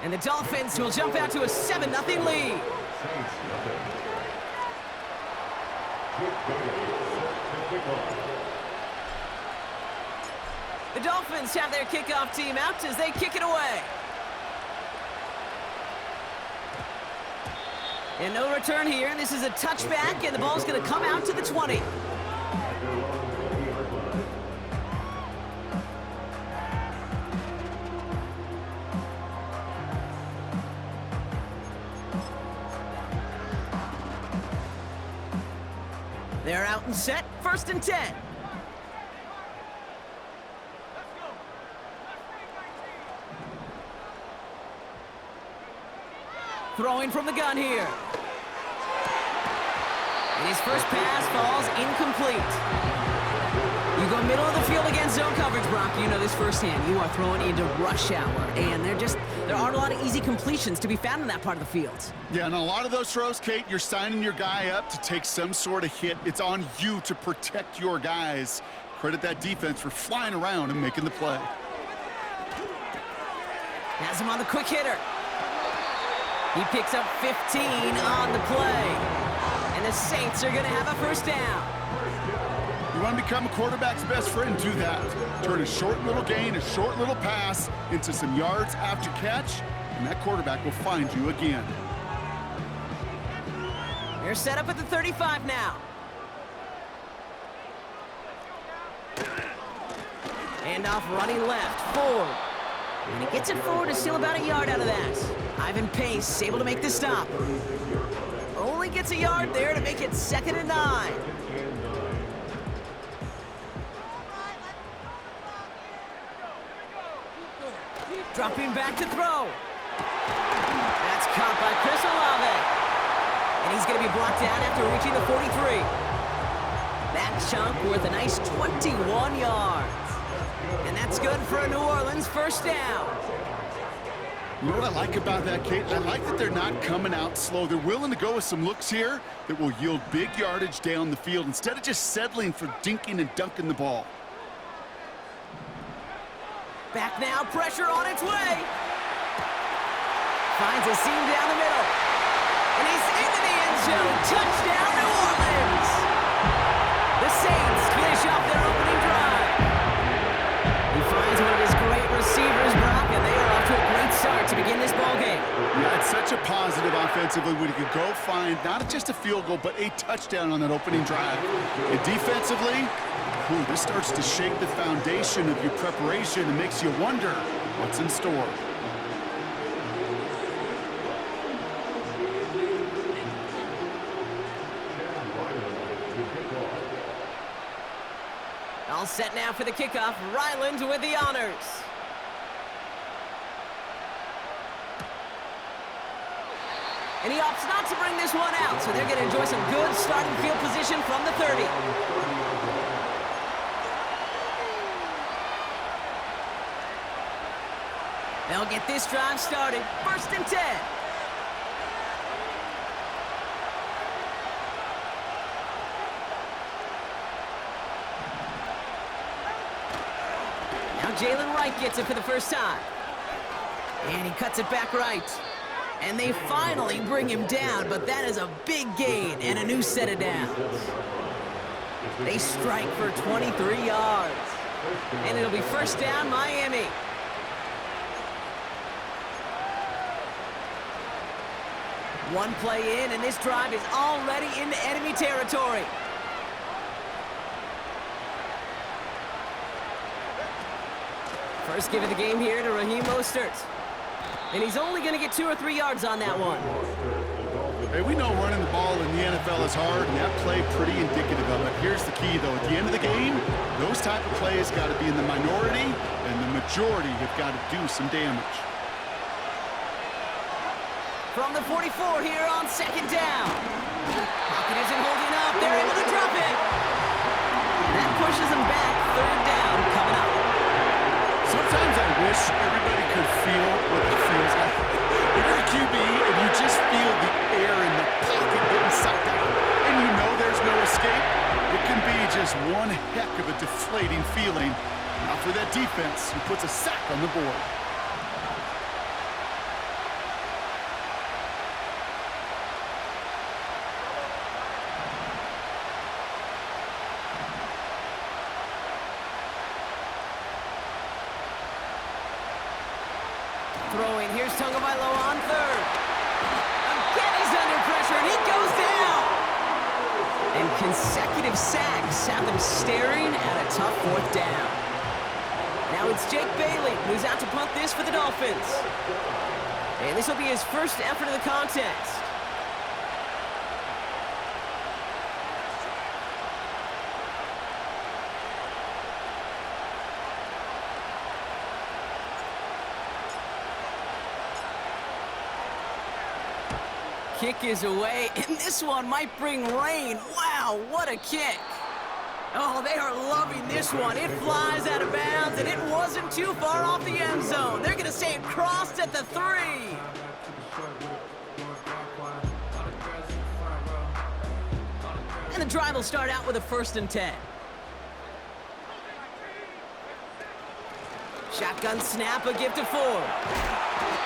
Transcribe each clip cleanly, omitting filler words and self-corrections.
And the Dolphins will jump out to a 7-0 lead. The Dolphins have their kickoff team out as they kick it away. And no return here. This is a touchback, and the ball's going to come out to the 20. They're out and set, 1st and 10. Throwing from the gun here. And his first pass falls incomplete. You go middle of the field against zone coverage, Brock. You know this firsthand. You are throwing into rush hour, and there aren't a lot of easy completions to be found in that part of the field. Yeah, and a lot of those throws, Kate, you're signing your guy up to take some sort of hit. It's on you to protect your guys. Credit that defense for flying around and making the play. Has him on the quick hitter. He picks up 15 on the play. And the Saints are going to have a first down. You want to become a quarterback's best friend, do that. Turn a short little gain, a short little pass into some yards after catch, and that quarterback will find you again. They're set up at the 35 now. Handoff running left, forward. And he gets it forward to steal about a yard out of that. Ivan Pace able to make the stop. Only gets a yard there to make it 2nd and 9. Dropping back to throw. That's caught by Chris Olave. And he's going to be blocked down after reaching the 43. That chunk worth a nice 21 yards. And that's good for a New Orleans first down. You know what I like about that, Kate? I like that they're not coming out slow. They're willing to go with some looks here that will yield big yardage down the field instead of just settling for dinking and dunking the ball. Back now, pressure on its way. Finds a seam down the middle. And he's into the end zone. Touchdown, New Orleans. The Saints finish off their opening drive. He finds one of his great receivers, Brock, and they are off to a great start to begin this ball game. Yeah, it's such a positive offensively when you can go find not just a field goal, but a touchdown on that opening drive. And defensively, this starts to shake the foundation of your preparation and makes you wonder what's in store. All set now for the kickoff. Ryland with the honors. And he opts not to bring this one out, so they're going to enjoy some good starting field position from the 30. They'll get this drive started. 1st and 10. Now Jalen Wright gets it for the first time. And he cuts it back right. And they finally bring him down, but that is a big gain and a new set of downs. They strike for 23 yards. And it'll be first down, Miami. One play in, and this drive is already into enemy territory. First give of the game here to Raheem Mostert. And he's only going to get 2 or 3 yards on that one. Hey, we know running the ball in the NFL is hard, and that play pretty indicative of it. Here's the key, though. At the end of the game, those type of plays got to be in the minority, and the majority have got to do some damage. From the 44 here on 2nd down. Pocket isn't holding up. They're able to drop it. And that pushes them back. 3rd down coming up. Sometimes I wish everybody could feel what it feels like. You're a QB, and you just feel the air in the pocket getting sucked out. And you know there's no escape. It can be just one heck of a deflating feeling. Now for that defense, who puts a sack on the board. Throwing, here's Tagovailoa on third. Again, he's under pressure, and he goes down. And consecutive sacks have them staring at a tough fourth down. Now it's Jake Bailey, who's out to punt this for the Dolphins. And this will be his first effort of the contest. Kick is away, and this one might bring rain. Wow, what a kick. Oh, they are loving this one. It flies out of bounds, and it wasn't too far off the end zone. They're going to say it crossed at the 3. And the drive will start out with a 1st and 10. Shotgun snap, a give to Ford.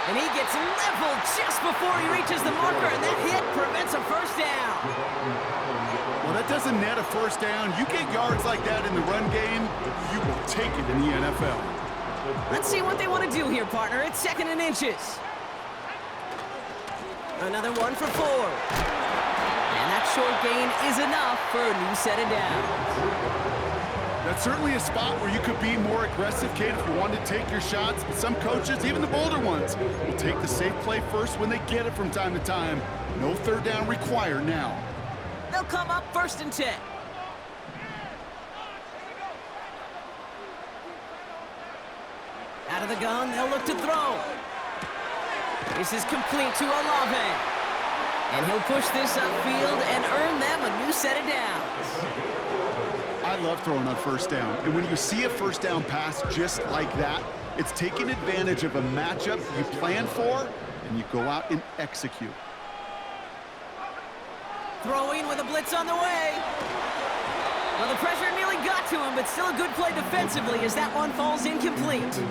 And he gets leveled just before he reaches the marker, and that hit prevents a first down. Well, that doesn't net a first down. You get yards like that in the run game, you will take it in the NFL. Let's see what they want to do here, partner. It's 2nd and inches. Another one for Ford. And that short gain is enough for a new set of downs. That's certainly a spot where you could be more aggressive, Kate, if you want to take your shots. But some coaches, even the bolder ones, will take the safe play first when they get it from time to time. No third down required now. They'll come up 1st and 10. Out of the gun, they'll look to throw. This is complete to Olave. And he'll push this upfield and earn them a new set of downs. I love throwing on first down. And when you see a first down pass just like that, it's taking advantage of a matchup you plan for, and you go out and execute. Throwing with a blitz on the way. Well, the pressure nearly got to him, but still a good play defensively as that one falls incomplete.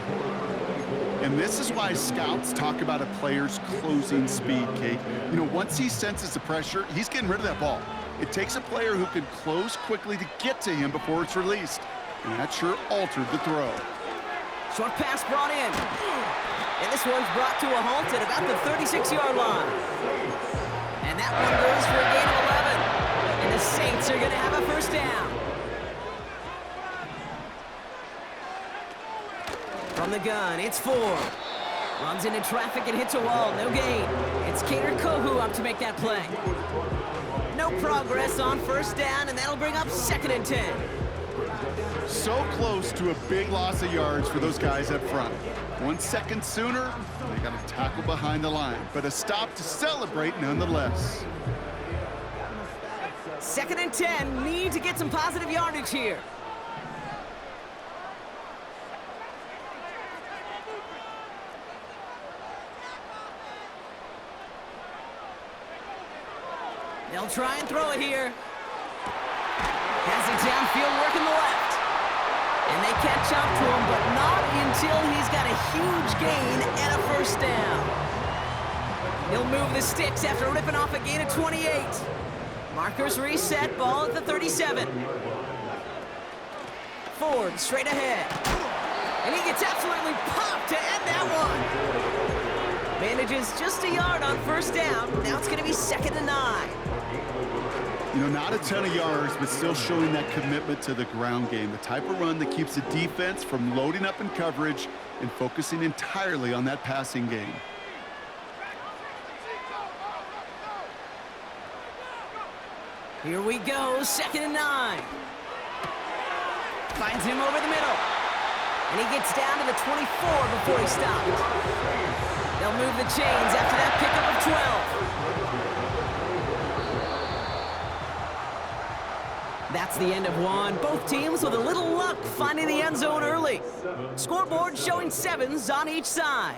And this is why scouts talk about a player's closing speed, Kate. You know, once he senses the pressure, he's getting rid of that ball. It takes a player who can close quickly to get to him before it's released. And that sure altered the throw. Short pass brought in. And this one's brought to a halt at about the 36-yard line. And that one goes for a gain of 11. And the Saints are going to have a first down. From the gun, it's Ford. Runs into traffic and hits a wall, no gain. It's Kader Kohu up to make that play. No progress on first down, and that'll bring up 2nd and 10. So close to a big loss of yards for those guys up front. 1 second sooner, they got a tackle behind the line, but a stop to celebrate nonetheless. 2nd and 10, need to get some positive yardage here. They'll try and throw it here. Has it downfield, working the left. And they catch up to him, but not until he's got a huge gain and a first down. He'll move the sticks after ripping off a gain of 28. Markers reset, ball at the 37. Ford straight ahead. And he gets absolutely popped to end that one. Manages just a yard on first down. Now it's going to be 2nd and 9. You know, not a ton of yards, but still showing that commitment to the ground game. The type of run that keeps the defense from loading up in coverage and focusing entirely on that passing game. Here we go, 2nd and 9. Finds him over the middle. And he gets down to the 24 before he stops. They'll move the chains after that pickup of 12. That's the end of one. Both teams with a little luck finding the end zone early. Scoreboard showing 7s on each side.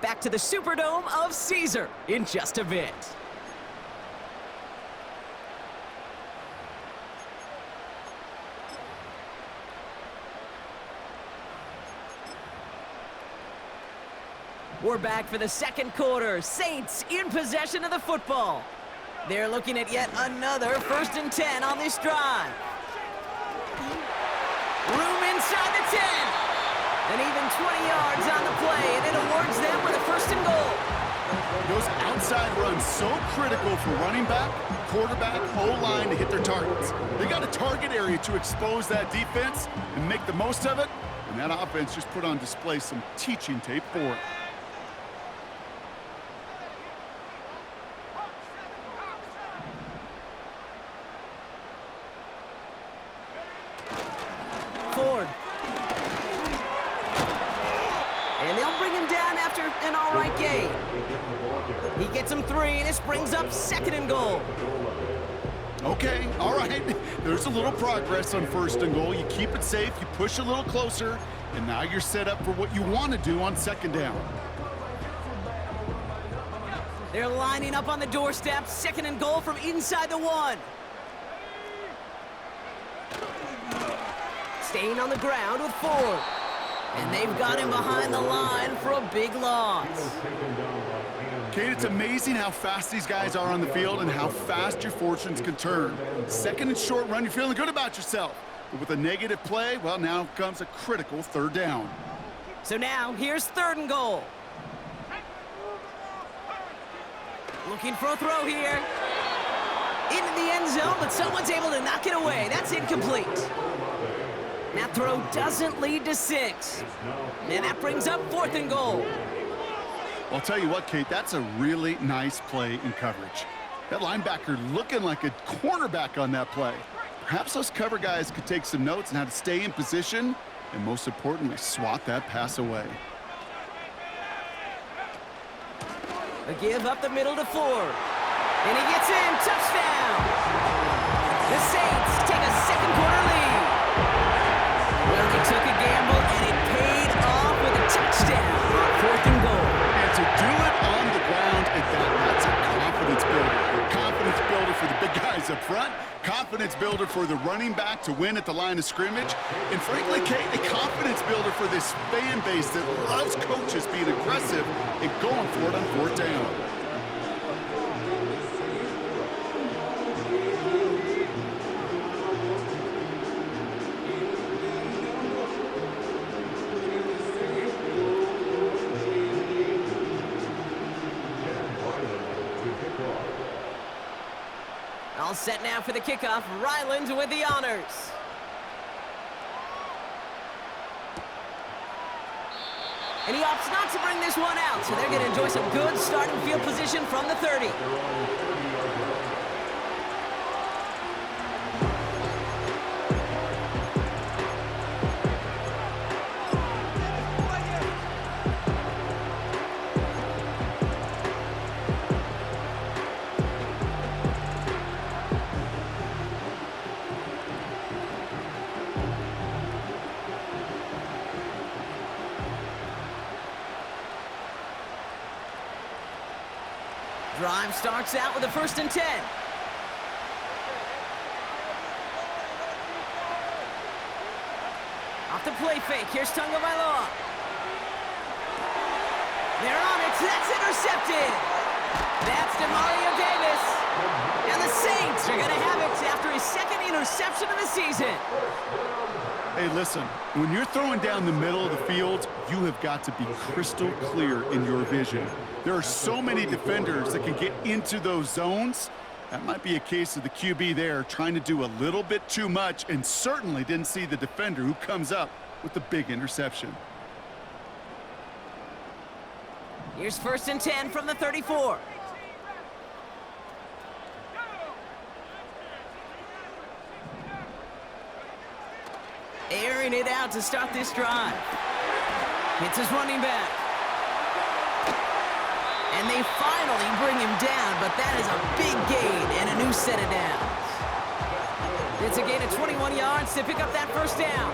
Back to the Superdome of Caesar in just a bit. We're back for the second quarter. Saints in possession of the football. They're looking at yet another 1st and 10 on this drive. Room inside the 10. And even 20 yards on the play, and it awards them with a first becomes so critical for running back, quarterback, O-line to hit their targets. They got a target area to expose that defense and make the most of it, and that offense just put on display some teaching tape for it. Ford. And they'll bring him down after an all right gain. He gets him 3, and this brings up 2nd and goal. Okay, all right. There's a little progress on 1st and goal. You keep it safe, you push a little closer, and now you're set up for what you want to do on 2nd down. They're lining up on the doorstep. 2nd and goal from inside the 1. Staying on the ground with Ford. And they've got him behind the line for a big loss. Kate, it's amazing how fast these guys are on the field and how fast your fortunes can turn. 2nd and short run, you're feeling good about yourself. But with a negative play, well, now comes a critical 3rd down. So now, here's 3rd and goal. Looking for a throw here. Into the end zone, but someone's able to knock it away. That's incomplete. That throw doesn't lead to 6. And that brings up 4th and goal. I'll tell you what, Kate, that's a really nice play in coverage. That linebacker looking like a cornerback on that play. Perhaps those cover guys could take some notes on how to stay in position and, most importantly, swat that pass away. A give up the middle to Ford. And he gets in. Touchdown! The Saints take a 2nd quarter lead. Well, they took a gamble, and it paid off with a touchdown on 4th and goal. And to do it on the ground at that's a confidence builder. Confidence builder for the big guys up front. Confidence builder for the running back to win at the line of scrimmage. And frankly, Kate, a confidence builder for this fan base that loves coaches being aggressive and going for it on 4th down. All set now for the kickoff. Ryland with the honors. And he opts not to bring this one out, so they're going to enjoy some good starting field position from the 30. Drive starts out with a 1st and 10. Off the play fake. Here's Tunga Bailoa. They're on it. That's intercepted. That's DeMario Davis. And the Saints are going to have it after his 2nd interception of the season. Hey, listen, when you're throwing down the middle of the field, you have got to be crystal clear in your vision. There are so many defenders that can get into those zones. That might be a case of the QB there trying to do a little bit too much and certainly didn't see the defender who comes up with the big interception. Here's 1st and 10 from the 34. Airing it out to start this drive. Hits his running back. And they finally bring him down, but that is a big gain and a new set of downs. It's a gain of 21 yards to pick up that 1st down.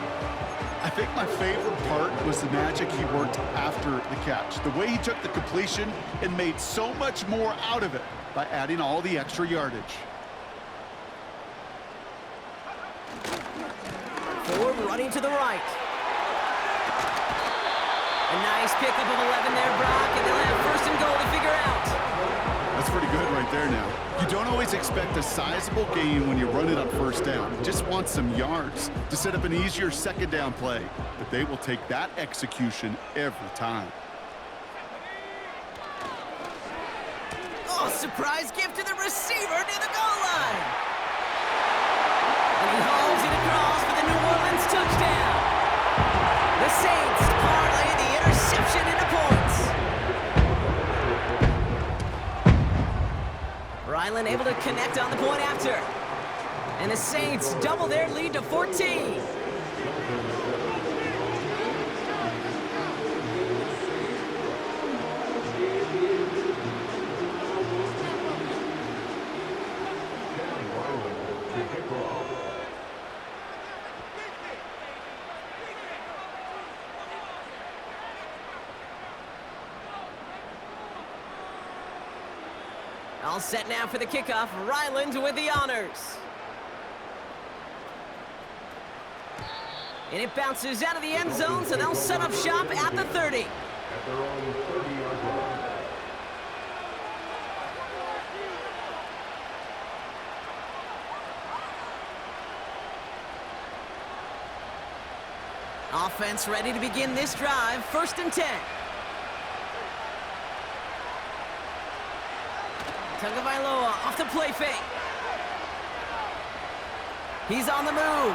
I think my favorite part was the magic he worked after the catch. The way he took the completion and made so much more out of it by adding all the extra yardage. Ford running to the right. A nice pickup of 11 there, Brock, and they'll have 1st and goal to figure out. That's pretty good right there now. You don't always expect a sizable gain when you run it on 1st down. You just want some yards to set up an easier 2nd down play, but they will take that execution every time. Oh, surprise gift to the receiver near the goal line. And he hauls it across for the New Orleans touchdown. The Saints parlay the interception into points. Ryland able to connect on the point after. And the Saints double their lead to 14. All set now for the kickoff. Ryland with the honors. And it bounces out of the end zone, so they'll set up shop at the 30. Offense ready to begin this drive. 1st and 10. Tagovailoa off the play fake. He's on the move.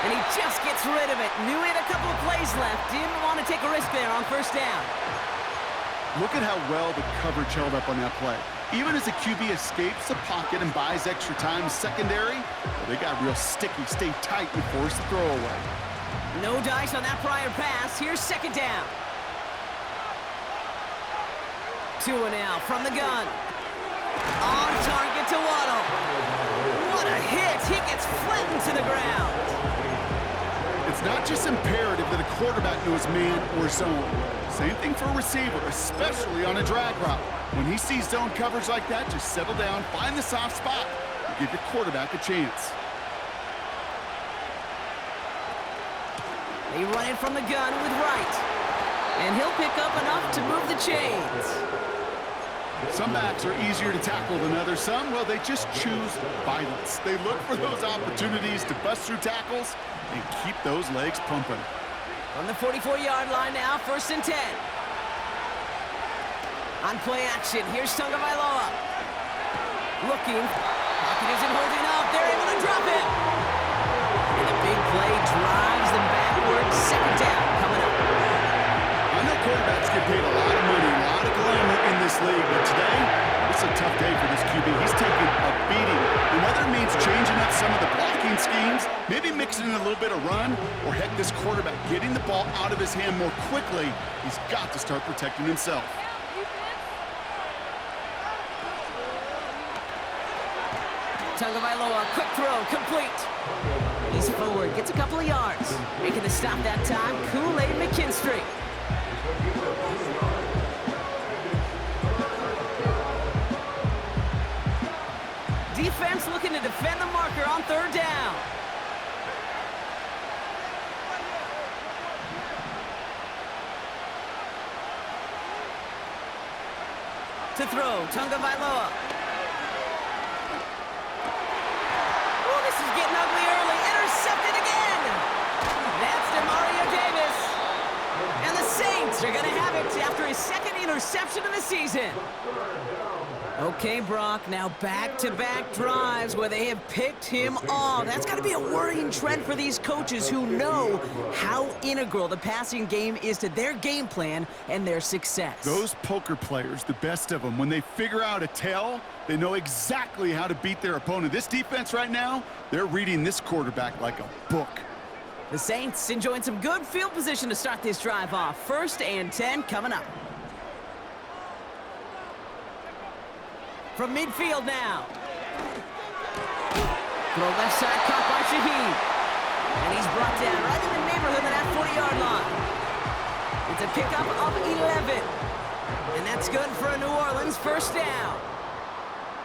And he just gets rid of it. Knew he had a couple of plays left. Didn't want to take a risk there on 1st down. Look at how well the coverage held up on that play. Even as the QB escapes the pocket and buys extra time secondary, well, they got real sticky, stay tight, and force the throwaway. No dice on that prior pass. Here's 2nd down. Tua now from the gun. On target to Waddle. What a hit. He gets flattened to the ground. It's not just imperative that a quarterback knows man or zone. Same thing for a receiver, especially on a drag route. When he sees zone coverage like that, just settle down, find the soft spot, and give your quarterback a chance. They run it from the gun with Wright. And he'll pick up enough to move the chains. Some backs are easier to tackle than others. Some, well, they just choose violence. They look for those opportunities to bust through tackles and keep those legs pumping. On the 44-yard line now, 1st and 10. On play action, here's Tagovailoa. Looking. Pocket isn't holding up. They're able to drop it. And the big play drives them backwards. 2nd down coming up. I know quarterbacks get paid a lot of money, a lot of glamour in this league, but today, it's a tough day for this QB. He's taking a beating. And whether it means changing up some of the blocking schemes, maybe mixing in a little bit of run, or heck, this quarterback getting the ball out of his hand more quickly, he's got to start protecting himself. Tagovailoa, quick throw, complete. He's forward, gets a couple of yards. Making the stop that time, Kool-Aid McKinstry. Defense looking to defend the marker on 3rd down. To throw, Tagovailoa. Oh, this is getting ugly early. Intercepted again. That's DeMario Davis. And the Saints are going to have it after his 2nd interception of the season. Okay, Brock, now back-to-back drives where they have picked him off. That's got to be a worrying trend for these coaches who know how integral the passing game is to their game plan and their success. Those poker players, the best of them, when they figure out a tell, they know exactly how to beat their opponent. This defense right now, they're reading this quarterback like a book. The Saints enjoying some good field position to start this drive off. 1st and 10 coming up. From midfield now. Throw left side caught by Shaheed. And he's brought down right in the neighborhood of that 40-yard line. It's a pickup of 11. And that's good for a New Orleans 1st down.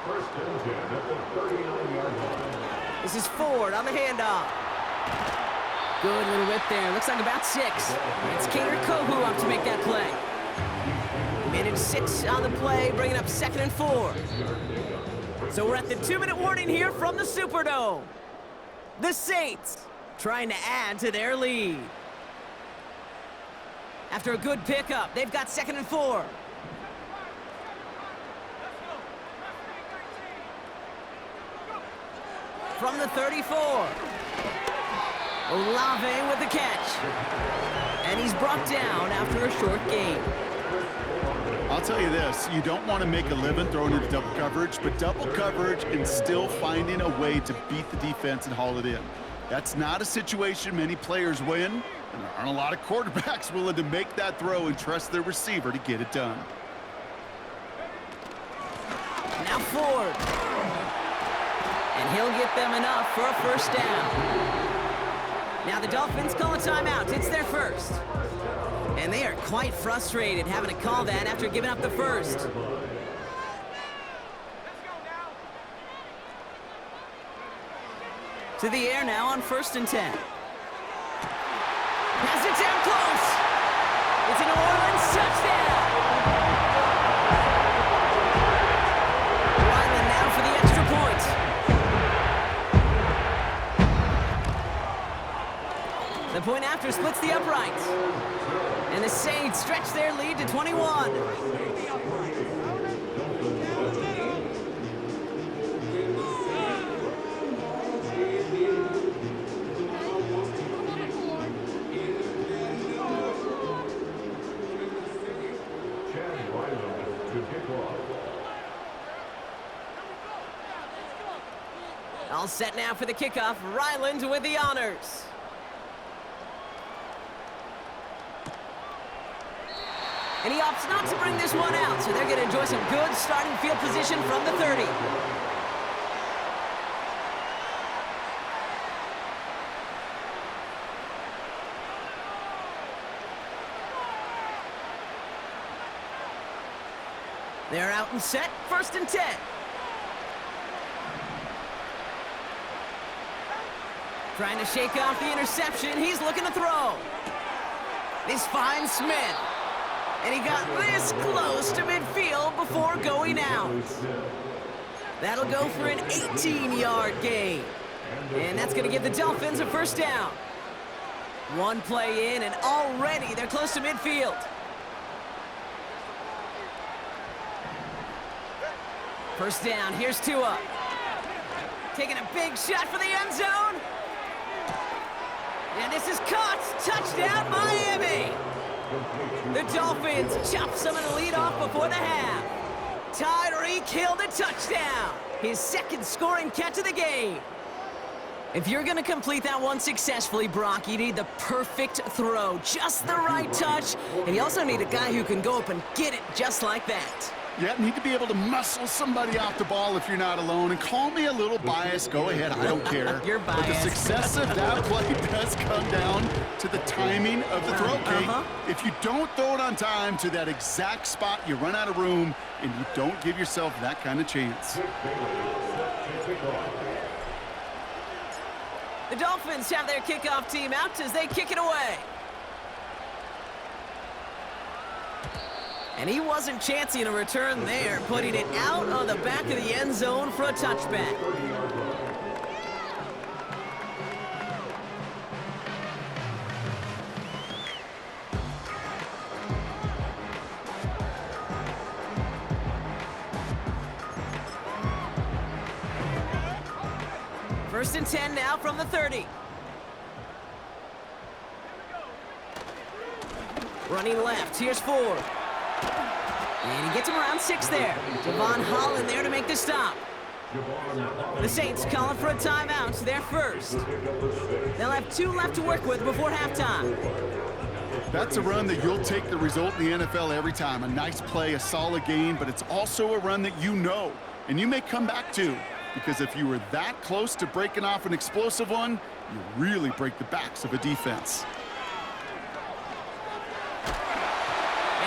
1st and 10 at the 39-yard line. This is Ford on the handoff. Good little rip there. Looks like about 6. It's Kader Kohu up to make that play. Minute 6 on the play, bringing up 2nd and 4. So we're at the 2-minute warning here from the Superdome. The Saints trying to add to their lead. After a good pickup, they've got 2nd and 4. from the 34. Olave with the catch. And he's brought down after a short gain. I'll tell you this, you don't want to make a living throwing into double coverage, but double coverage and still finding a way to beat the defense and haul it in. That's not a situation many players win, and there aren't a lot of quarterbacks willing to make that throw and trust their receiver to get it done. Now Ford. And he'll get them enough for a first down. Now the Dolphins call a timeout. It's their first. And they are quite frustrated having to call that after giving up the first. To the air now on 1st and 10. Pass it down close. It's an New Orleans touchdown. Ryland now for the extra point. The point after splits the uprights. And the Saints stretch their lead to 21. All set now for the kickoff. Ryland with the honors. And he opts not to bring this one out, so they're going to enjoy some good starting field position from the 30. They're out and set, 1st and 10. Trying to shake off the interception. He's looking to throw. This finds Smith. And he got this close to midfield before going out. That'll go for an 18-yard gain. And that's going to give the Dolphins a first down. One play in, and already they're close to midfield. First down, here's Tua. Taking a big shot for the end zone. And this is caught. Touchdown, Miami. The Dolphins chop some of the lead off before the half. Tyreek Hill the touchdown. His second scoring catch of the game. If you're going to complete that one successfully, Brock, you need the perfect throw. Just the right touch. And you also need a guy who can go up and get it just like that. Yeah, need to be able to muscle somebody off the ball if you're not alone. And call me a little biased. Go ahead, I don't care. You're biased. But the success of that play does come down to the timing of the throw, Kate. If you don't throw it on time to that exact spot, you run out of room, and you don't give yourself that kind of chance. The Dolphins have their kickoff team out as they kick it away. And he wasn't chancing a return there, putting it out on the back of the end zone for a touchback. First and 10 now from the 30. Running left, here's Ford. And he gets him around 6 there. Devon Holland there to make the stop. The Saints calling for a timeout. They're first. They'll have 2 left to work with before halftime. That's a run that you'll take the result in the NFL every time. A nice play, a solid gain, but it's also a run that you know, and you may come back to. Because if you were that close to breaking off an explosive one, you really break the backs of a defense.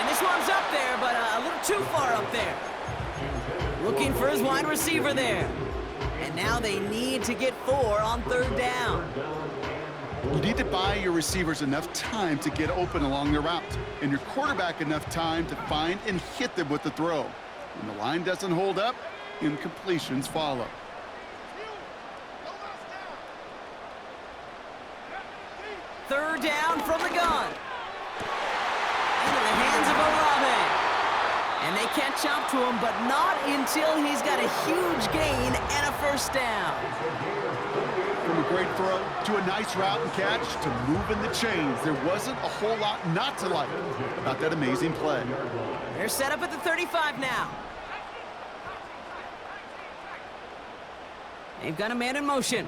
This one's up there, but a little too far up there. Looking for his wide receiver there. And now they need to get 4 on 3rd down. You need to buy your receivers enough time to get open along the route, and your quarterback enough time to find and hit them with the throw. When the line doesn't hold up, incompletions follow. Third down from the gun. Into the hands of Olave. And they catch up to him, but not until he's got a huge gain and a first down. From a great throw to a nice route and catch to moving the chains, there wasn't a whole lot not to like about that amazing play. They're set up at the 35 now. They've got a man in motion.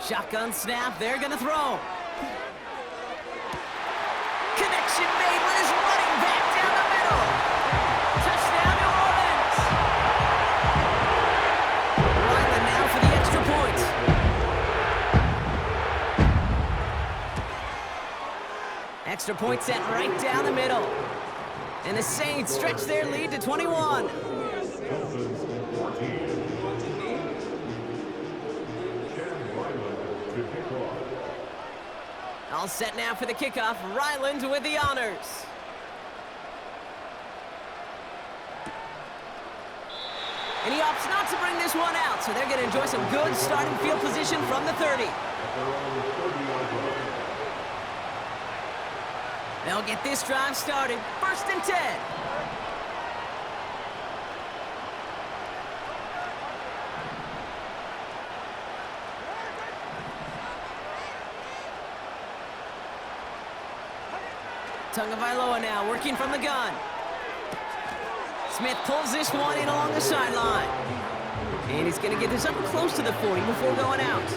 Shotgun snap, they're gonna throw. Connection made with his running back down the middle. Touchdown, New Orleans. Ryland now for the extra point. Extra point set right down the middle. And the Saints stretch their lead to 21. All set now for the kickoff. Ryland with the honors. And he opts not to bring this one out, so they're going to enjoy some good starting field position from the 30. They'll get this drive started. 1st and 10. Tagovailoa now working from the gun. Smith pulls this one in along the sideline. And he's going to get this up close to the 40 before going out.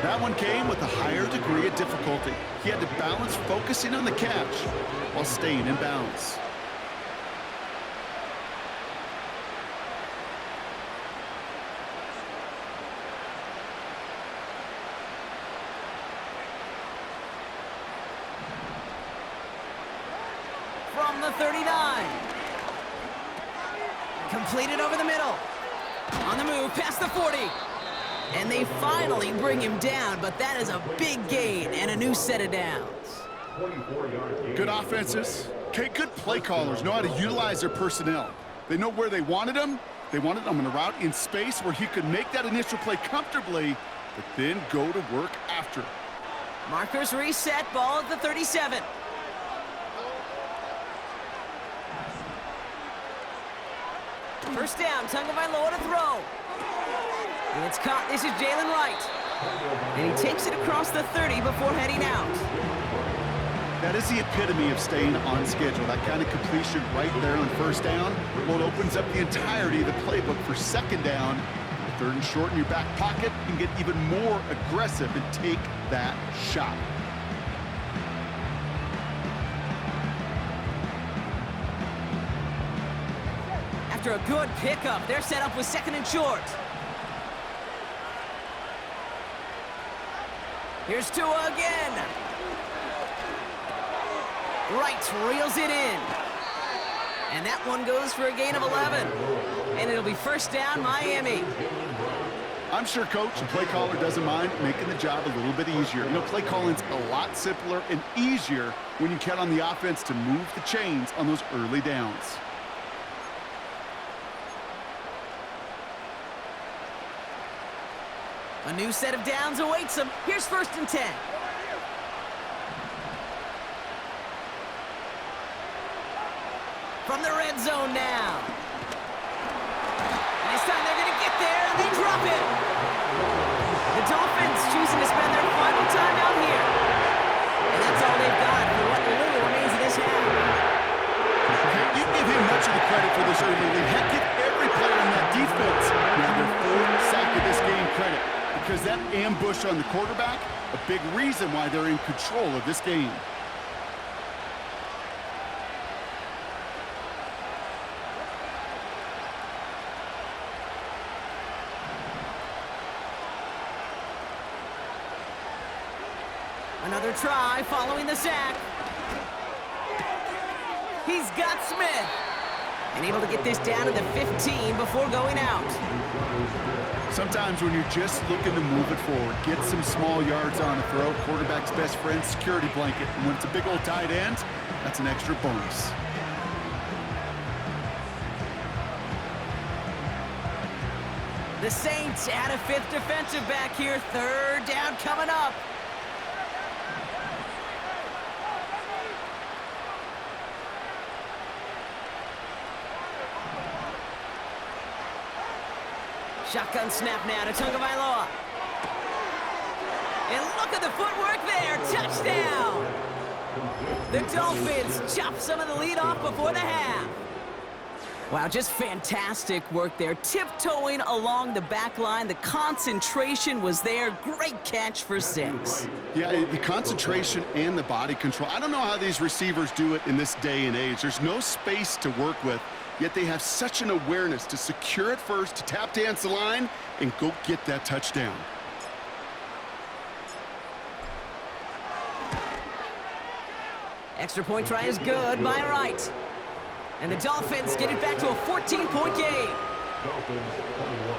That one came with a higher degree of difficulty. He had to balance focusing on the catch while staying in bounds. From the 39. Completed over the middle. On the move, past the 40. And they finally bring him down, but that is a big gain and a new set of downs. Good offenses. Okay, good play callers know how to utilize their personnel. They know where they wanted him. They wanted him on a route in space where he could make that initial play comfortably, but then go to work after. Markers reset, ball at the 37. First down, Tagovailoa to throw. And it's caught. This is Jalen Wright. And he takes it across the 30 before heading out. That is the epitome of staying on schedule. That kind of completion right there on 1st down. Well, it opens up the entirety of the playbook for 2nd down. 3rd and short in your back pocket. You can get even more aggressive and take that shot. After a good pickup, they're set up with 2nd and short. Here's Tua again. Wright reels it in. And that one goes for a gain of 11. And it'll be 1st down, Miami. I'm sure coach and play caller doesn't mind making the job a little bit easier. You know, play calling's a lot simpler and easier when you count on the offense to move the chains on those early downs. A new set of downs awaits them. Here's 1st and 10. From the red zone now. And this time they're going to get there, and they drop it. The Dolphins choosing to spend their final time out here. And that's all they've got for what little remains of this half. You give him much of the credit for this early lead. Heck, give every player in that defense now their 4th sack of this game credit. Because that ambush on the quarterback, a big reason why they're in control of this game. Another try following the sack. He's got Smith. And able to get this down to the 15 before going out. Sometimes when you're just looking to move it forward, get some small yards on a throw, quarterback's best friend, security blanket. And when it's a big old tight end, that's an extra bonus. The Saints add a 5th defensive back here. 3rd down coming up. Shotgun snap now to Tagovailoa. And look at the footwork there. Touchdown! The Dolphins chop some of the lead off before the half. Wow, just fantastic work there. Tiptoeing along the back line. The concentration was there. Great catch for 6. Yeah, the concentration and the body control. I don't know how these receivers do it in this day and age. There's no space to work with, yet they have such an awareness to secure it first, to tap dance the line, and go get that touchdown. Extra point try is good by Wright. And the Dolphins get it back to a 14-point game. Dolphins 21.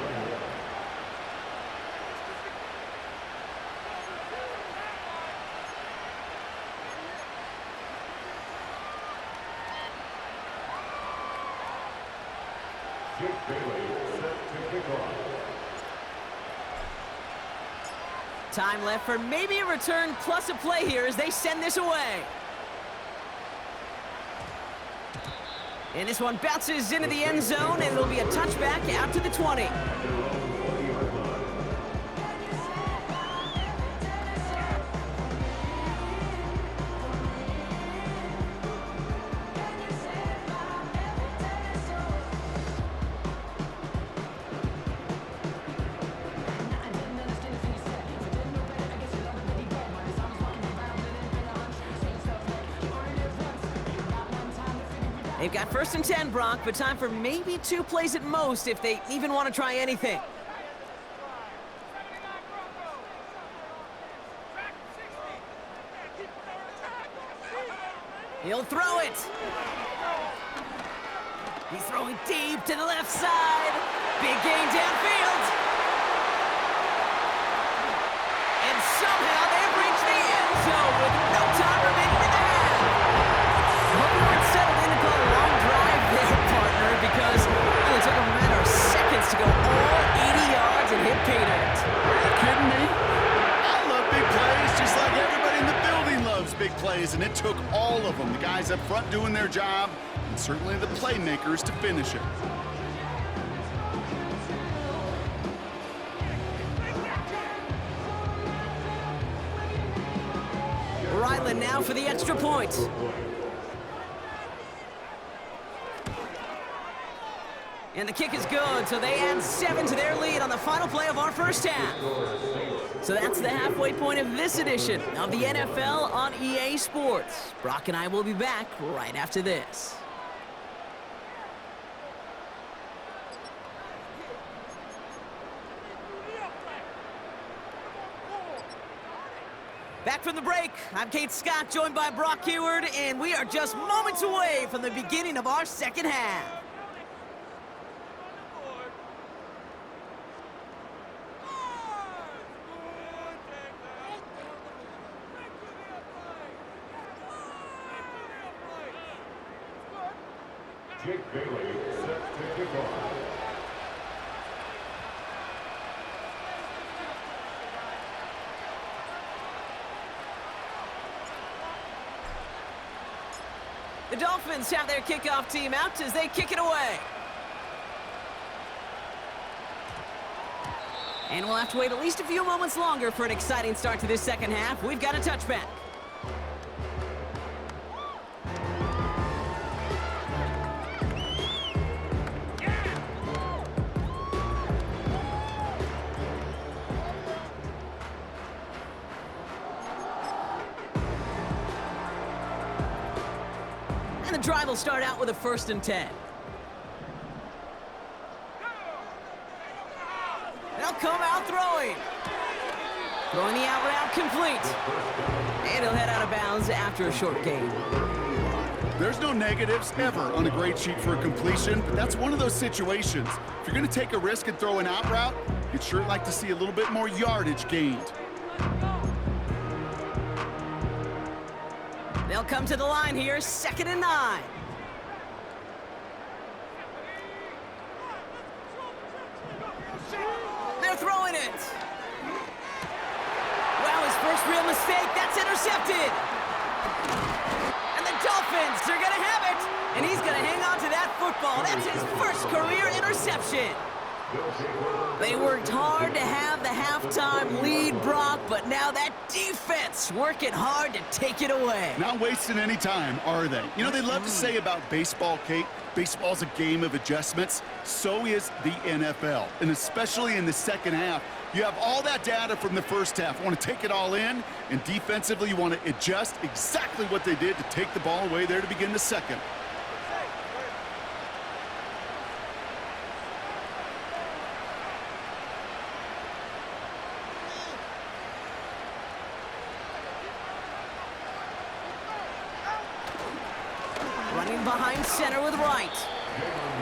Jake Bailey set to kick off. Time left for maybe a return plus a play here as they send this away. And this one bounces into the end zone, and it'll be a touchback out to the 20. They've got 1st and 10, Brock, but time for maybe 2 plays at most if they even want to try anything. He'll throw it. He's throwing deep to the left side. Big gain downfield. And somehow they've reached the end zone with no time remaining in the half. I hope you weren't settled in to call a long drive there, partner, because it only took a matter of seconds to go all 80 yards and hit pay dirt. Are you kidding me? I love big plays just like everybody in the building loves big plays, and it took all of them. The guys up front doing their job, and certainly the playmakers to finish it. Ryland now for the extra point. And the kick is good, so they add 7 to their lead on the final play of our first half. So that's the halfway point of this edition of the NFL on EA Sports. Brock and I will be back right after this. Back from the break, I'm Kate Scott, joined by Brock Heward, and we are just moments away from the beginning of our second half. Jake Bailey set to kick off. The Dolphins have their kickoff team out as they kick it away. And we'll have to wait at least a few moments longer for an exciting start to this second half. We've got a touchback. And the drive will start out with a 1st and 10. They'll come out throwing. Throwing the out route complete. And he'll head out of bounds after a short gain. There's no negatives ever on a grade sheet for a completion, but that's one of those situations. If you're going to take a risk and throw an out route, you'd sure like to see a little bit more yardage gained. They'll come to the line here, 2nd and 9. They're throwing it. Wow, his first real mistake. That's intercepted. And the Dolphins are going to have it. And he's going to hang on to that football. That's his first career interception. They worked hard to have the halftime lead, Brock, but now that defense working hard to take it away. Not wasting any time, are they? You know, they love to say about baseball, Kate, baseball's a game of adjustments. So is the NFL, and especially in the second half. You have all that data from the first half. You want to take it all in, and defensively you want to adjust exactly what they did to take the ball away there to begin the second. Running behind center with right.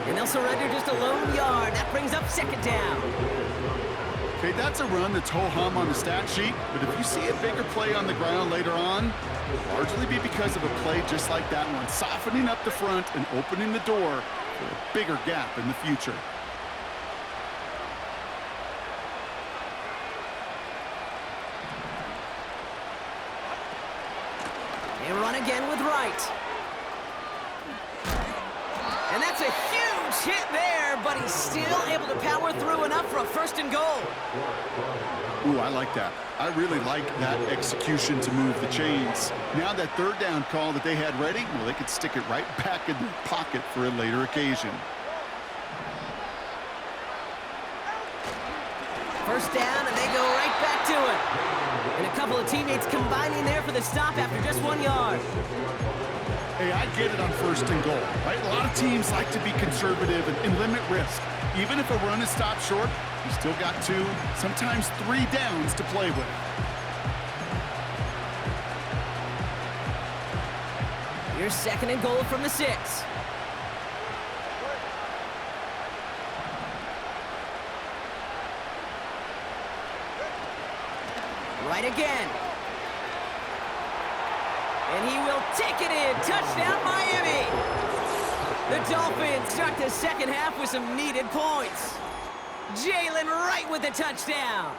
And they'll surrender just a lone yard. That brings up second down. Okay, that's a run that's ho-hum on the stat sheet, but if you see a bigger play on the ground later on, it'll largely be because of a play just like that one, softening up the front and opening the door for a bigger gap in the future. They run again with right. And that's a huge hit there, but he's still able to power through enough for a first and goal. Ooh, I like that. I really like that execution to move the chains. Now that third down call that they had ready, well, they could stick it right back in their pocket for a later occasion. First down, and they go right back to it. And a couple of teammates combining there for the stop after just 1 yard. Hey, I get it on first and goal, right? A lot of teams like to be conservative and limit risk. Even if a run is stopped short, you still got 2, sometimes 3 downs to play with. Here's second and goal from the 6. Right again. And he will take it in. Touchdown, Miami. The Dolphins start the second half with some needed points. Jalen Wright with the touchdown.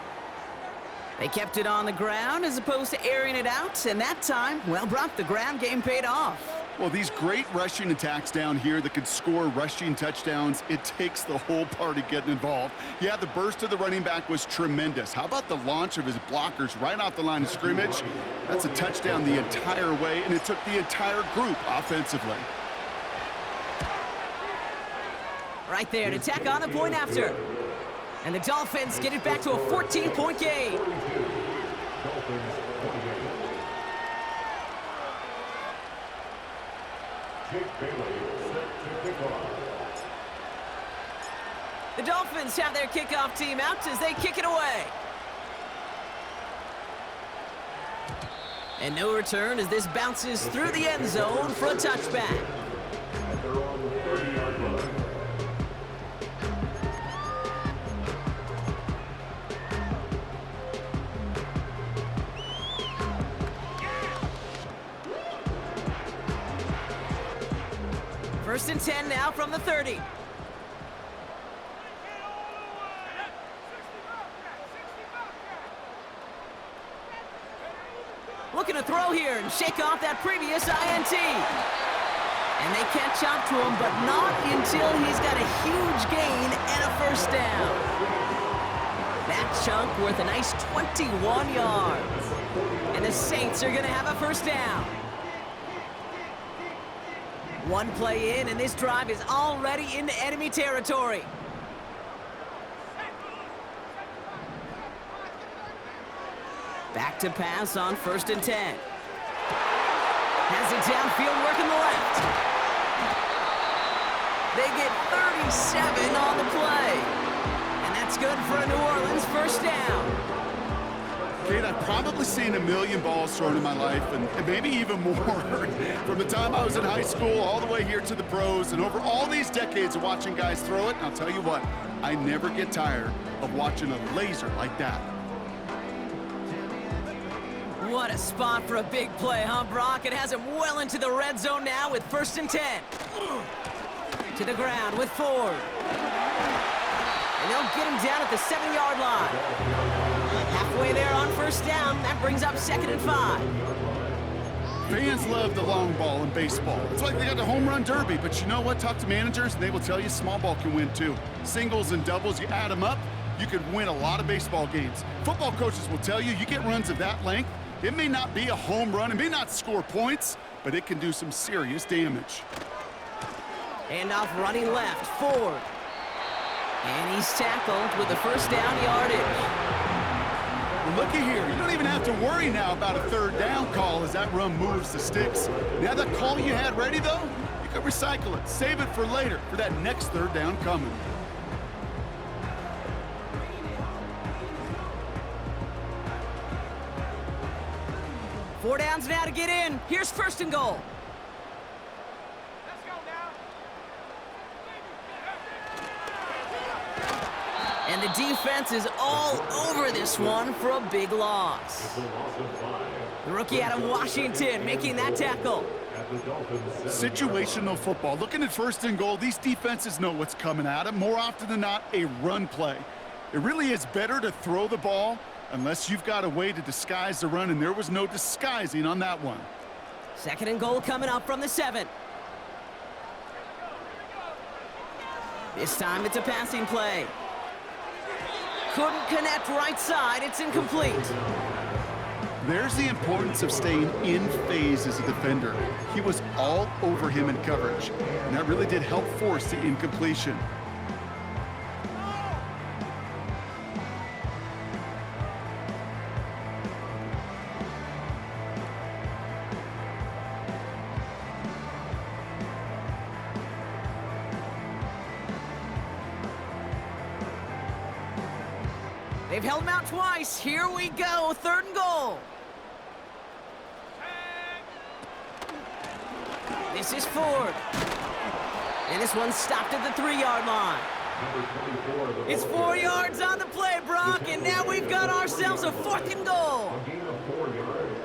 They kept it on the ground as opposed to airing it out, and that time, well, Brock, the ground game paid off. Well, these great rushing attacks down here that could score rushing touchdowns, it takes the whole party getting involved. Yeah, the burst of the running back was tremendous. How about the launch of his blockers right off the line of scrimmage? That's a touchdown the entire way, and it took the entire group offensively. Right there to tack on the point after. And the Dolphins get it back to a 14-point game. The Dolphins have their kickoff team out as they kick it away. And no return as this bounces through the end zone for a touchback. First and 10 now from the 30. Looking to throw here and shake off that previous INT. And they catch up to him, but not until he's got a huge gain and a first down. That chunk worth a nice 21 yards. And the Saints are going to have a first down. One play in, and this drive is already into enemy territory. Back to pass on first and 10. Has it downfield, working the left. They get 37 on the play. And that's good for a New Orleans first down. Kate, I've probably seen a million balls thrown in my life, and maybe even more. From the time I was in high school all the way here to the pros, and over all these decades of watching guys throw it, and I'll tell you what, I never get tired of watching a laser like that. What a spot for a big play, huh, Brock? It has him well into the red zone now with first and 10. To the ground with Ford. And they'll get him down at the 7-yard line. Halfway there on first down, that brings up second and 5. Fans love the long ball in baseball. It's like they got the home run derby, but you know what? Talk to managers, and they will tell you small ball can win too. Singles and doubles, you add them up, you could win a lot of baseball games. Football coaches will tell you, you get runs of that length, it may not be a home run, it may not score points, but it can do some serious damage. And off running left, Ford. And he's tackled with the first down yardage. Well, looky here, you don't even have to worry now about a third down call as that run moves the sticks. Now that call you had ready, though, you can recycle it, save it for later, for that next third down coming. Four downs now to get in. Here's first and goal. And the defense is all over this one for a big loss. The rookie out of Washington making that tackle. Situational football. Looking at first and goal, these defenses know what's coming at them. More often than not, a run play. It really is better to throw the ball unless you've got a way to disguise the run, and there was no disguising on that one. Second and goal coming up from the 7. This time it's a passing play. Couldn't connect right side. It's incomplete. There's the importance of staying in phase as a defender. He was all over him in coverage, and that really did help force the incompletion. They've held him out twice. Here we go. Third and goal. This is Ford. And this one's stopped at the 3-yard line. It's 4 yards on the play, Brock, and now we've got ourselves a fourth and goal.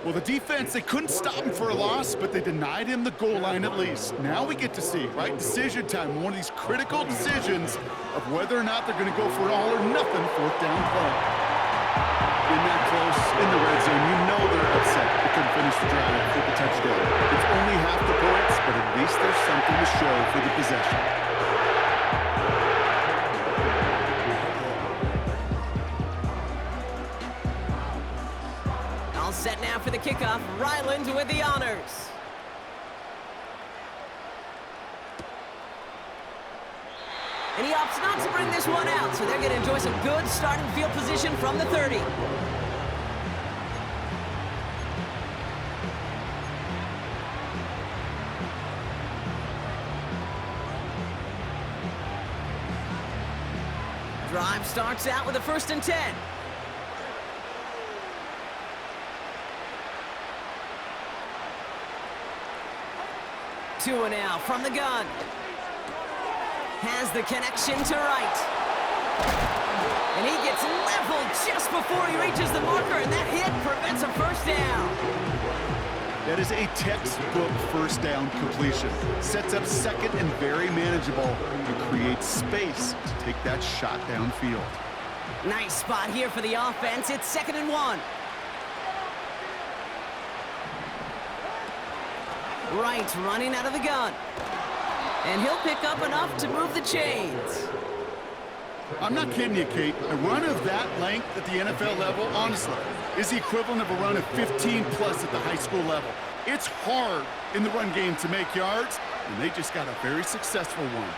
Well, the defense, they couldn't stop him for a loss, but they denied him the goal line at least. Now we get to see, right, decision time, one of these critical decisions of whether or not they're going to go for an all-or-nothing fourth down play. In that close, in the red zone, you know they're upset. They couldn't finish the drive with the touchdown. It's only half the points, but at least there's something to show for the possession. All set now for the kickoff. Ryland with the honors. And he opts not to bring this one out, so they're going to enjoy some good starting field position from the 30. Drive starts out with a 1st and 10. Two and out from the gun. Has the connection to right. And he gets leveled just before he reaches the marker, and that hit prevents a first down. That is a textbook first down completion. Sets up second and very manageable and creates space to take that shot downfield. Nice spot here for the offense. It's 2nd and 1. Right, running out of the gun. And he'll pick up enough to move the chains. I'm not kidding you, Kate. A run of that length at the NFL level, honestly, is the equivalent of a run of 15-plus at the high school level. It's hard in the run game to make yards, and they just got a very successful one.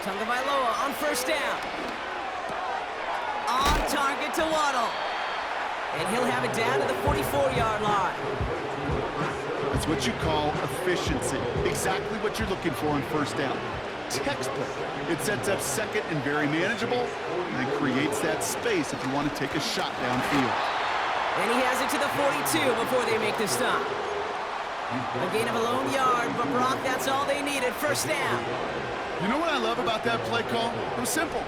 Tagovailoa on first down. On target to Waddle. And he'll have it down to the 44-yard line. That's what you call efficiency. Exactly what you're looking for on first down. Textbook. It sets up second and very manageable, and then creates that space if you want to take a shot downfield. And he has it to the 42 before they make the stop. A gain of a lone yard, but Brock, that's all they needed. First down. You know what I love about that play call? It was simple.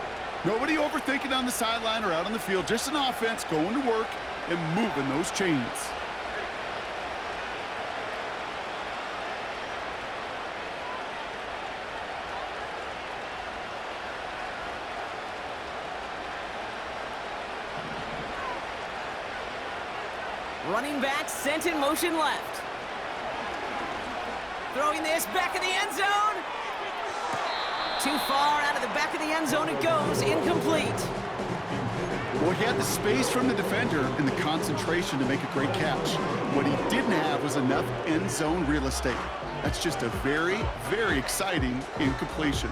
Nobody overthinking on the sideline or out on the field. Just an offense going to work and moving those chains. Running back sent in motion left. Throwing this back in the end zone. Too far out of the back of the end zone it goes, incomplete. Well, he had the space from the defender and the concentration to make a great catch. What he didn't have was enough end zone real estate. That's just a very, very exciting incompletion.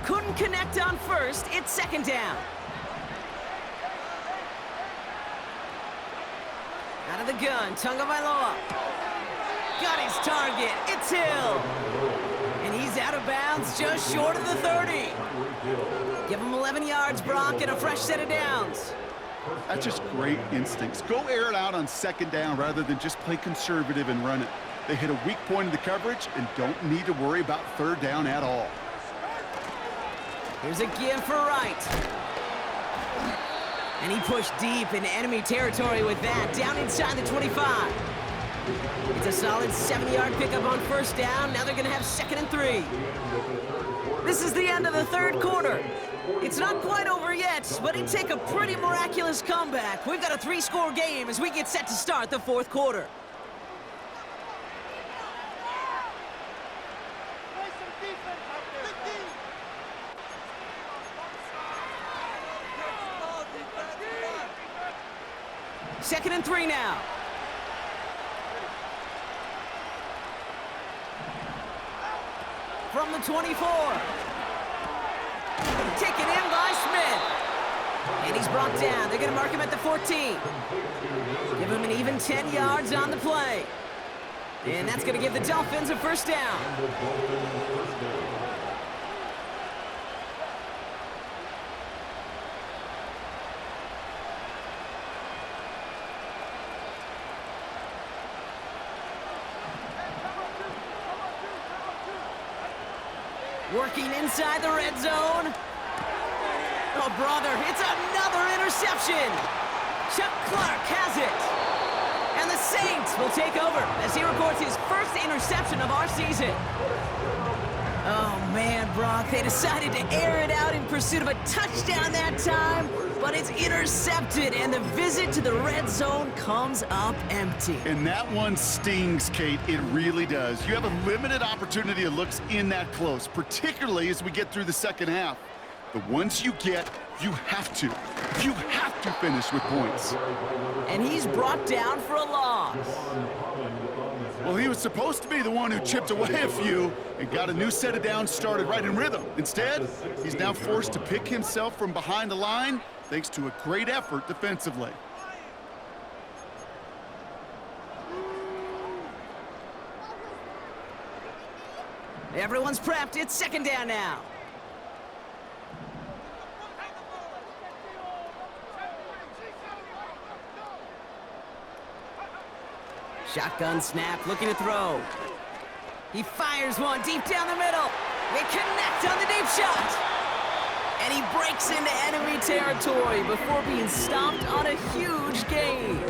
Couldn't connect on first, it's second down. Out of the gun, Tagovailoa. Got his target, it's Hill. And he's out of bounds just short of the 30. Give him 11 yards, Brock, and a fresh set of downs. That's just great instincts. Go air it out on second down rather than just play conservative and run it. They hit a weak point in the coverage and don't need to worry about third down at all. Here's a give for Wright. And he pushed deep into enemy territory with that, down inside the 25. It's a solid 7-yard pickup on first down. Now they're going to have 2nd and 3. This is the end of the third quarter. It's not quite over yet, but it'd take a pretty miraculous comeback. We've got a 3-score game as we get set to start the fourth quarter. Second and 3 now. From the 24. Taken in by Smith. And he's brought down. They're going to mark him at the 14. Give him an even 10 yards on the play. And that's going to give the Dolphins a first down. Working inside the red zone. Oh, brother, it's another interception. Chuck Clark has it. And the Saints will take over as he records his first interception of our season. Oh, man, Brock, they decided to air it out in pursuit of a touchdown that time, but it's intercepted, and the visit to the red zone comes up empty. And that one stings, Kate. It really does. You have a limited opportunity to look in that close, particularly as we get through the second half. The ones you get, you have to finish with points. And he's brought down for a loss. Well, he was supposed to be the one who chipped away a few and got a new set of downs started right in rhythm. Instead, he's now forced to pick himself from behind the line thanks to a great effort defensively. Everyone's prepped. It's second down now. Shotgun snap, looking to throw. He fires one deep down the middle. They connect on the deep shot. And he breaks into enemy territory before being stopped on a huge gain.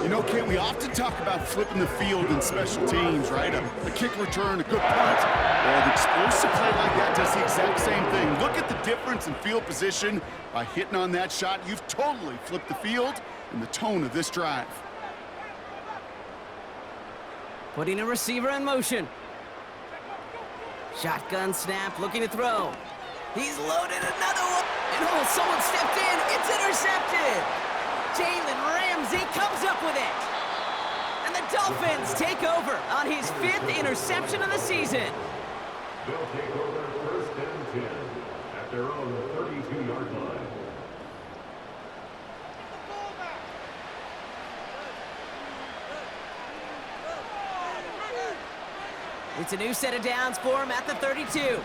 You know, Kate, we often talk about flipping the field in special teams, right? A kick return, a good punt. Well, an explosive play like that does the exact same thing. Look at the difference in field position. By hitting on that shot, you've totally flipped the field and the tone of this drive. Putting a receiver in motion. Shotgun snap, looking to throw. He's loaded another one. And oh, someone stepped in. It's intercepted. Jalen Ramsey comes up with it. And the Dolphins take over on his 5th interception of the season. They'll take over first and 10 at their own 32-yard line. It's a new set of downs for him at the 32.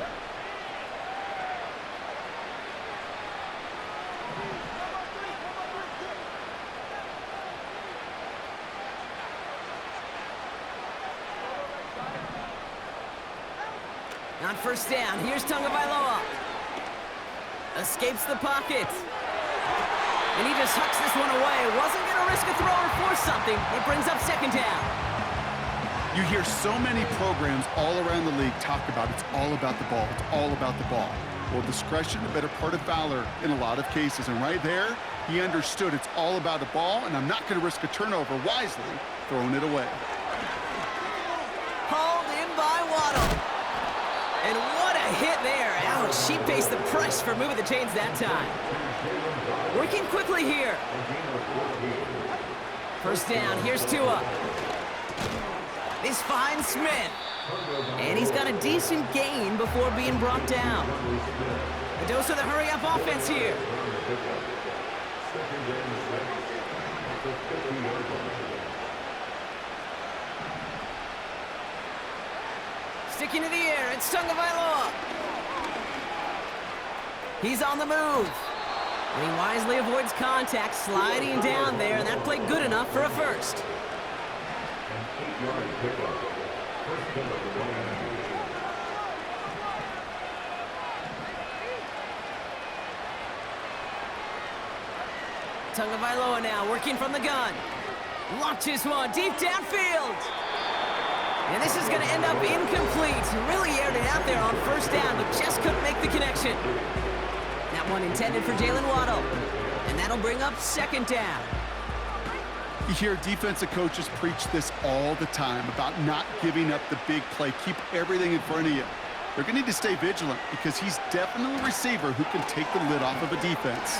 On first down, here's Tagovailoa. Escapes the pocket. And he just hucks this one away. Wasn't going to risk a throw or force something. It brings up second down. You hear so many programs all around the league talk about it's all about the ball. It's all about the ball. Well, discretion, the better part of valor in a lot of cases. And right there, he understood it's all about the ball, and I'm not going to risk a turnover, wisely throwing it away. Hauled in by Waddle. And what a hit there. Ouch, she pays the price for moving the chains that time. Working quickly here. First down, here's Tua. This finds Smith. And he's got a decent gain before being brought down. A dose of the hurry-up offense here. Sticking to the air, it's Tagovailoa. He's on the move. And he wisely avoids contact, sliding down there, and that played good enough for a first. Tagovailoa now working from the gun. Launches one deep downfield. And this is going to end up incomplete. Really aired it out there on first down, but just couldn't make the connection. That one intended for Jalen Waddle. And that'll bring up second down. You hear defensive coaches preach this all the time about not giving up the big play. Keep everything in front of you. They're going to need to stay vigilant because he's definitely a receiver who can take the lid off of a defense.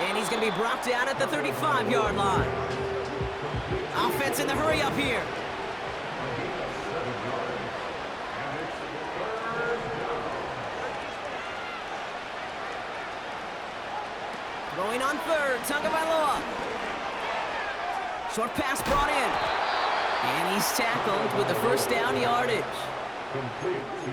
And he's going to be brought down at the 35-yard line. Offense in the hurry up here. Going on third, Tagovailoa. Short pass brought in. And he's tackled with the first down yardage.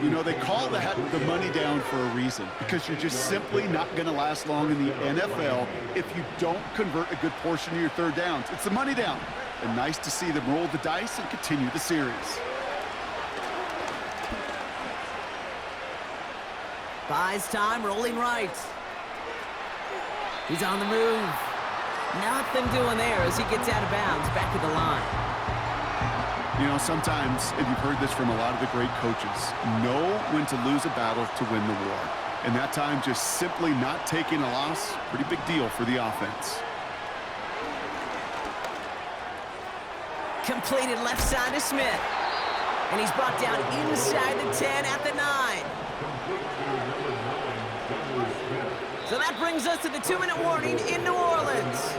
You know, they call that the money down for a reason, because you're just simply not going to last long in the NFL if you don't convert a good portion of your third downs. It's the money down. And nice to see them roll the dice and continue the series. Buys time, rolling right. He's on the move. Nothing doing there as he gets out of bounds back at the line. You know, sometimes, and you've heard this from a lot of the great coaches, know when to lose a battle to win the war. And that time, just simply not taking a loss, pretty big deal for the offense. Completed left side to Smith. And he's brought down inside the 10 at the 9. So that brings us to the 2-minute warning in New Orleans.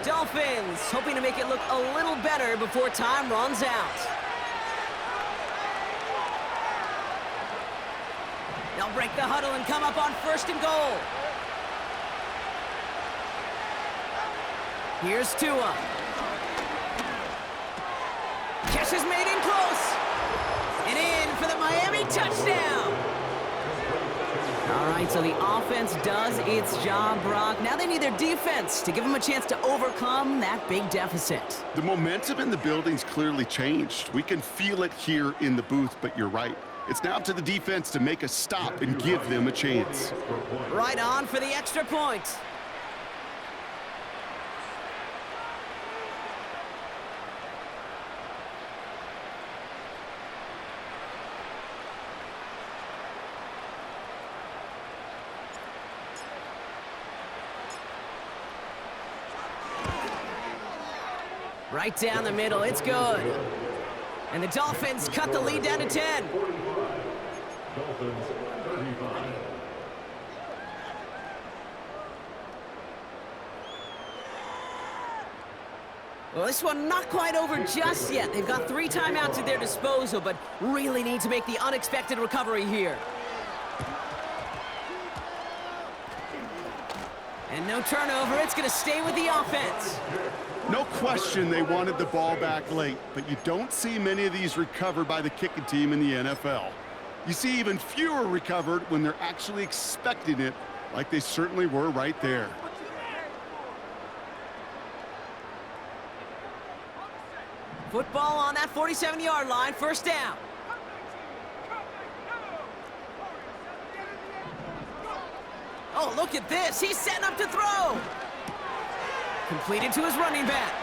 Dolphins hoping to make it look a little better before time runs out. They'll break the huddle and come up on first and goal. Here's Tua. Catch is made in close. And in for the Miami touchdown. All right, so the offense does its job, Brock. Now they need their defense to give them a chance to overcome that big deficit. The momentum in the building's clearly changed. We can feel it here in the booth, but you're right. It's now up to the defense to make a stop and give them a chance. Right on for the extra point. Right down the middle, it's good. And the Dolphins cut the lead down to 10. Dolphins 35. Well, this one not quite over just yet. They've got 3 timeouts at their disposal, but really need to make the unexpected recovery here. And no turnover, it's going to stay with the offense. No question they wanted the ball back late, but you don't see many of these recovered by the kicking team in the NFL. You see even fewer recovered when they're actually expecting it, like they certainly were right there. Football on that 47-yard line, first down. Oh, look at this. He's setting up to throw. Completed to his running back.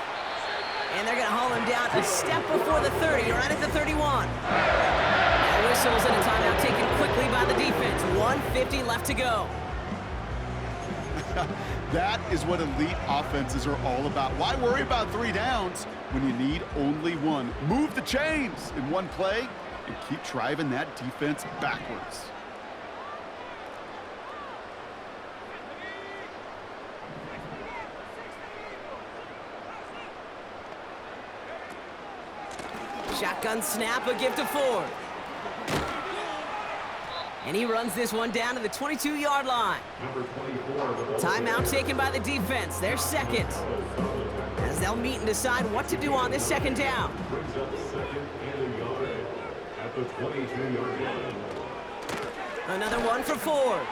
And they're going to haul him down a step before the 30, right at the 31. Now whistles and a timeout taken quickly by the defense. 1:50 left to go. That is what elite offenses are all about. Why worry about 3 downs when you need only 1? Move the chains in one play and keep driving that defense backwards. Shotgun snap, a give to Ford. And he runs this one down to the 22-yard line. Timeout taken by the defense. Their second. As they'll meet and decide what to do on this second down. Brings up second and a yard at the 22-yard line. Another one for Ford.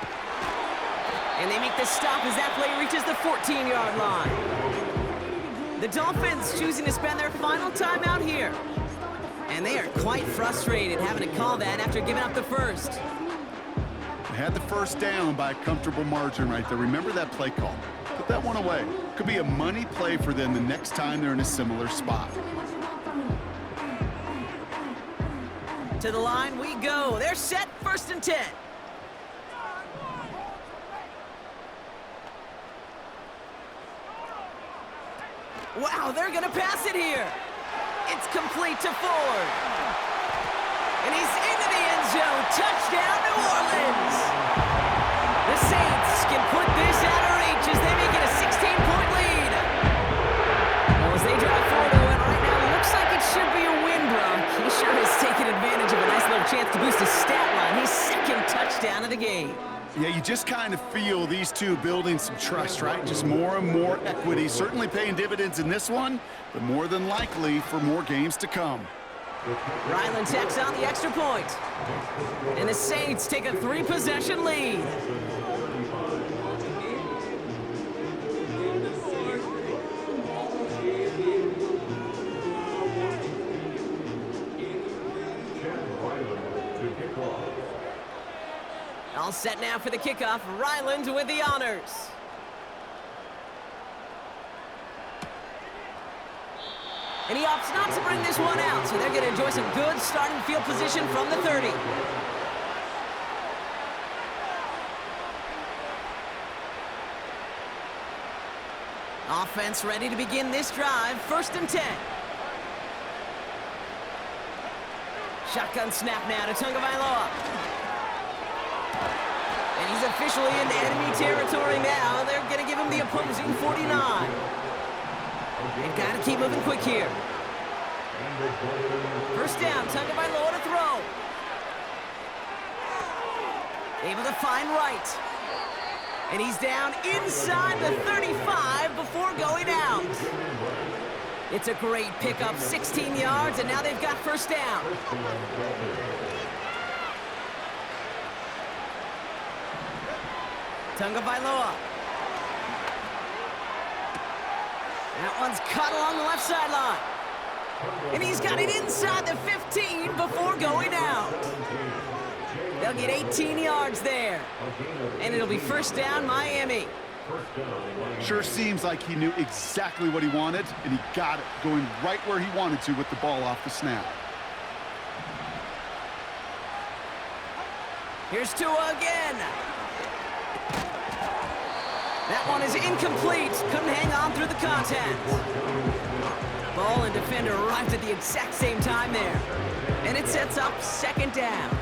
And they make the stop as that play reaches the 14-yard line. The Dolphins choosing to spend their final timeout here. And they are quite frustrated having to call that after giving up the first. They had the first down by a comfortable margin right there. Remember that play call. Put that one away. Could be a money play for them the next time they're in a similar spot. To the line we go. They're set, 1st and 10. Wow, they're going to pass it here. It's complete to Ford. And he's into the end zone. Touchdown, New Orleans. The Saints can put this out of reach as they make it a 16-point lead. Well, as they drive forward to it right now, looks like it should be a win, Brock. He sure has taken advantage of a nice little chance to boost his stat line. His 2nd touchdown of the game. Yeah, you just kind of feel these two building some trust, right? Just more and more equity. Certainly paying dividends in this one, but more than likely for more games to come. Ryland tacks on the extra point. And the Saints take a 3-possession lead. All set now for the kickoff. Ryland with the honors. And he opts not to bring this one out, so they're going to enjoy some good starting field position from the 30. Offense ready to begin this drive. 1st and 10. Shotgun snap now to Tagovailoa. And he's officially in enemy territory now. They're going to give him the opposing 49. They've got to keep moving quick here. 1st down, Tagovailoa to throw. Able to find Wright. And he's down inside the 35 before going out. It's a great pickup, 16 yards, and now they've got 1st down. Tagovailoa. That one's cut along the left sideline. And he's got it inside the 15 before going out. They'll get 18 yards there. And it'll be 1st down, Miami. Sure seems like he knew exactly what he wanted, and he got it, going right where he wanted to with the ball off the snap. Here's Tua again. That one is incomplete. Couldn't hang on through the contact. Ball and defender arrived at the exact same time there. And it sets up 2nd down.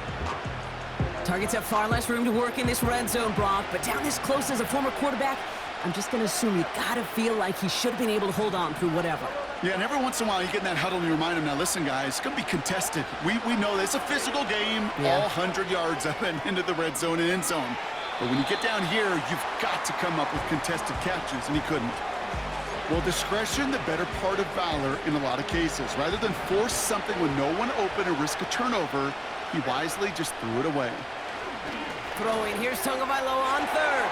Targets have far less room to work in this red zone, Brock, but down this close as a former quarterback, I'm just going to assume you got to feel like he should have been able to hold on through whatever. Yeah, and every once in a while you get in that huddle and you remind him, now listen, guys, it's going to be contested. We know that it's a physical game, all 100 yards up and into the red zone and end zone. But when you get down here, you've got to come up with contested catches, and he couldn't. Well, discretion, the better part of valor in a lot of cases. Rather than force something with no one open and risk a turnover, he wisely just threw it away. Throwing, here's Tagovailoa on 3rd.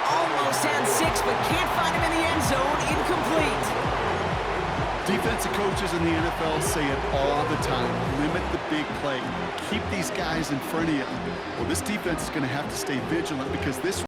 Almost had 6, but can't find him in the end zone. Incomplete. Defensive coaches in the NFL say it all the time. Limit the big play. Keep these guys in front of you. Well, this defense is going to have to stay vigilant because this